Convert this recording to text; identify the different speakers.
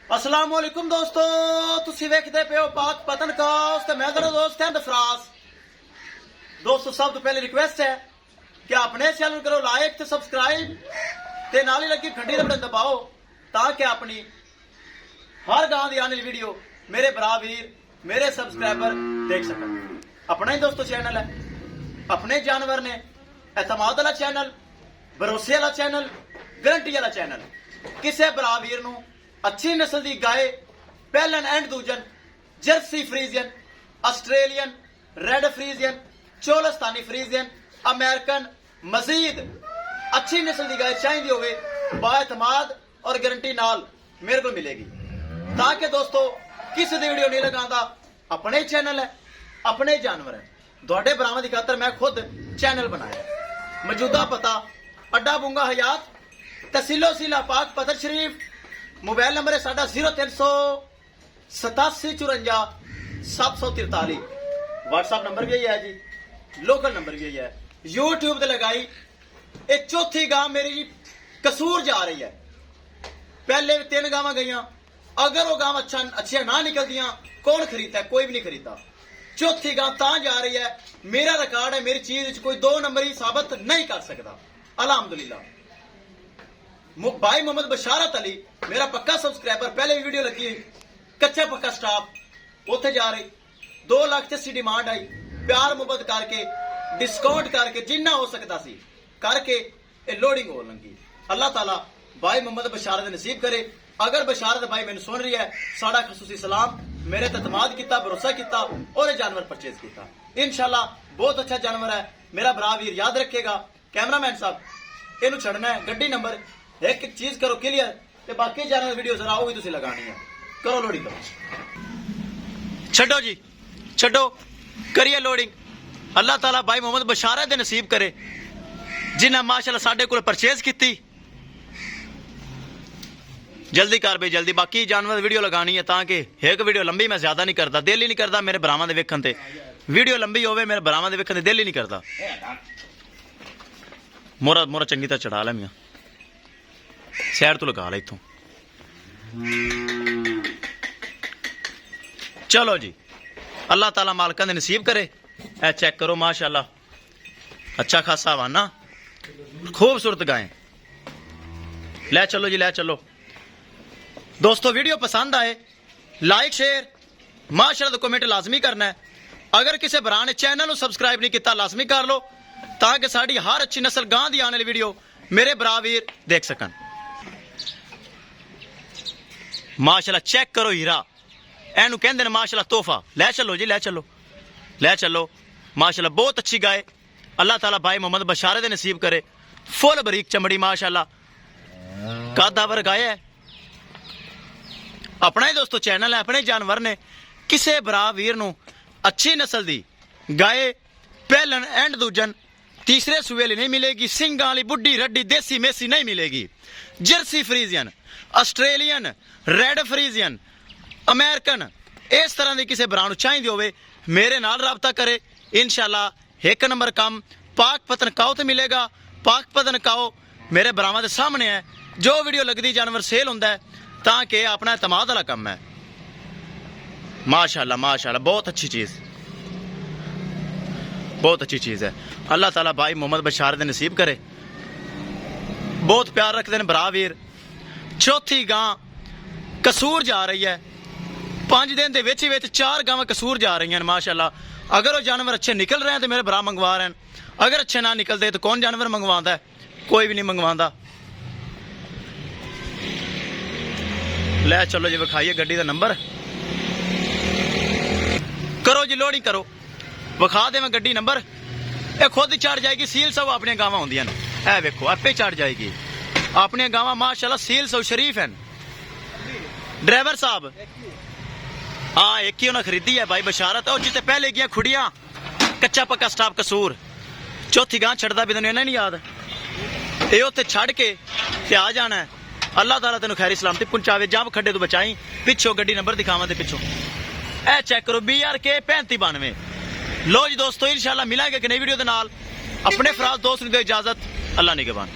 Speaker 1: अस्सलाम वालेकुम दोस्तों, तुसी वेखदे पे हो पाक पतनकास्ट ते मैं तेरा दोस्त है दफराज। दोस्तों सब तो पहले रिक्वेस्ट है कि अपने चैनल करो लाइक ते सब्सक्राइब ते नाल ही लगी घंटी दे बटन दबाओ ताकि अपनी हर गांव दी आने वाली वीडियो मेरे भरा वीर मेरे सब्सक्राइबर देख सकन। अपना ही दोस्तों चैनल है, अपने जानवर ने, एतमाद वाला चैनल, भरोसे वाला चैनल, गारंटी वाला चैनल। किसी भरा वीर नूं अच्छी नस्ल की गाय पहलन एंड दूजन Jersey Friesian, Australian, red Friesian, Cholistani Friesian, American मजीद अच्छी नस्ल की गाय चाहिए होवे बाएतमाद और गारंटी नाल मेरे को मिलेगी। ताकि दोस्तों किसी की वीडियो नहीं लगाता, अपने चैनल है, अपने जानवर है, थोड़े भरावां की खातर मैं खुद चैनल बनाया। मौजूदा पता अड्डा बुंगा हयात, तहसीलो सीला पाक पतर शरीफ। मोबाइल नंबर है साडा 0300 87 54 743। व्हाट्सएप नंबर भी यही है जी, लोकल नंबर भी यही है। यूट्यूब ते लगाई एक चौथी गांव मेरी जी कसूर जा रही है। पहले 3 गावां गईयां, अगर वो गांव अच्छियां ना निकलदियां कौन खरीदता है? कोई भी नहीं खरीदता। चौथी गांव तां जा रही है, मेरा रिकॉर्ड है, मेरी चीज कोई 2 नंबर ही साबित नहीं कर सकता। अल्हम्दुलिल्लाह। भाई मोहम्मद बशारत अली मेरा पक्का सब्सक्राइबर, पहले वीडियो लगी कच्चा पक्का स्टाफ उथे जा रही 2 लाख ची डिमांड आई, प्यार मुहब्बत करके डिस्काउंट करके जिन्ना हो सकता सी करके लोडिंग हो लगी। अल्लाह ताला भाई मोहम्मद बशारत नसीब करे। अगर बशारत भाई मैंने सुन रही है, साड़ा खसूसी सलाम, मेरे ततमाद किया, भरोसा किया और जानवर परचेज किया। इंशाल्लाह बहुत अच्छा जानवर है, मेरा भरा वीर याद रखेगा। कैमरामैन साहब इनू छड़ना है, गड्डी नंबर एक एक चीज करो क्लियर, ते बाकी जानवर वीडियो जरा वो भी तुसी लगानी है। करो लोडिंग, करो छड्डो जी, छड्डो करिए लोडिंग। अल्लाह ताला भाई मोहम्मद बशारत दे नसीब करे जिन्हें माशाल्लाह साडे कोल परचेज की। जल्दी कर भाई जल्दी, बाकी जानवर वीडियो लगानी है ताकि एक वीडियो लंबी मैं ज्यादा नहीं करता, दिल ही नहीं करता मेरे भरावां दे वेखण ते वीडियो लंबी होवे, मेरे भरावां दे वेखण ते दिल ही नहीं करता। मोरा मोरा चंगी तरह चढ़ा लै मियां, सैर तो लगा लै इथों। चलो जी, अल्लाह ताला मालकां दे नसीब करे। ए चेक करो माशाल्लाह, अच्छा खासा हवाना, खूबसूरत गाय। ले चलो जी, ले चलो दोस्तों। वीडियो पसंद आए लाइक शेयर माशाल्लाह कमेंट लाजमी करना है। अगर किसी भरा ने चैनल को सब्सक्राइब नहीं किया लाजमी कर लो ताकि साड़ी हर अच्छी नस्ल गां दी आने वाली वीडियो मेरे भरा वीर देख सकन। माशाल्लाह चेक करो हीरा, एनू कहंदे ने माशाल्लाह तोहफा। ले चलो जी, ले चलो, ले चलो माशाल्लाह बहुत अच्छी गाय। अल्लाह ताला भाई मोहम्मद बशारत दे नसीब करे। फुल बरीक चमड़ी माशाल्लाह, कादावर गाय है। अपना ही दोस्तों चैनल है, अपने जानवर ने। किसी भरा वीर नू अच्छी नस्ल दी गाय पहलन एंड दूजन तीसरे सूए वाली नहीं मिलेगी, सिंगां वाली बुड्ढी रड्डी देसी मेसी नहीं मिलेगी। Jersey Friesian, Australian, red Friesian, American इस तरह की किसी भरा नू चाहिए होवे मेरे नाल राबता करे। इंशाल्लाह 1 नंबर काम पाक पतनकाओ ते मिलेगा। पाक पतनकाओ मेरे भरावां दे सामने है। जो वीडियो लगदी जानवर सेल हुंदा है ताकि अपना एतमाद वाला काम है। माशाल्लाह माशाल्लाह बहुत अच्छी चीज, बहुत अच्छी चीज है। अल्लाह ताला भाई मोहम्मद बशारत नसीब करे। बहुत प्यार रखते हैं भरा वीर। चौथी गां कसूर जा रही है, 5 दिन के विच 4 गावां कसूर जा रही हैं माशाल्लाह। अगर वो जानवर अच्छे निकल रहे हैं तो मेरे भरा मंगवा रहे हैं, अगर अच्छे ना निकलते तो कौन जानवर मंगवाता है? कोई भी नहीं मंगवाता। ले चलो जी, विखाइए गड्डी का नंबर, करो जी लोडिंग करो, विखा दे मैं गड्डी नंबर। ये खुद ही चढ़ जाएगी, सील सब अपनी गावां होंदियां ने, ए वेखो आपे चढ़ जाएगी। अपनी गावां माशाल्लाह सील सब शरीफ हैं। ड्राइवर साहब हाँ एक ही उन्हें खरीदी है भाई बशारत, और जिते पहले गया खुड़ियां कच्चा पक्का स्टाफ कसूर। चौथी गां छड़दा भी तेन नहीं याद, ये उत्थे छड़ के आ जाना है। अल्लाह ताला तेन खैरी सलामती पहुंचावे, जब खड्डे तो बचाई। पिछो गड्डी नंबर दिखावा, पिछो ए चेक करो BRK 3592। लो जी दोस्तों, इंशाल्लाह मिलांगे कि नई वीडियो के नाल। अपने फराज दोस्त ने दो इजाजत, अल्लाह निगहबान।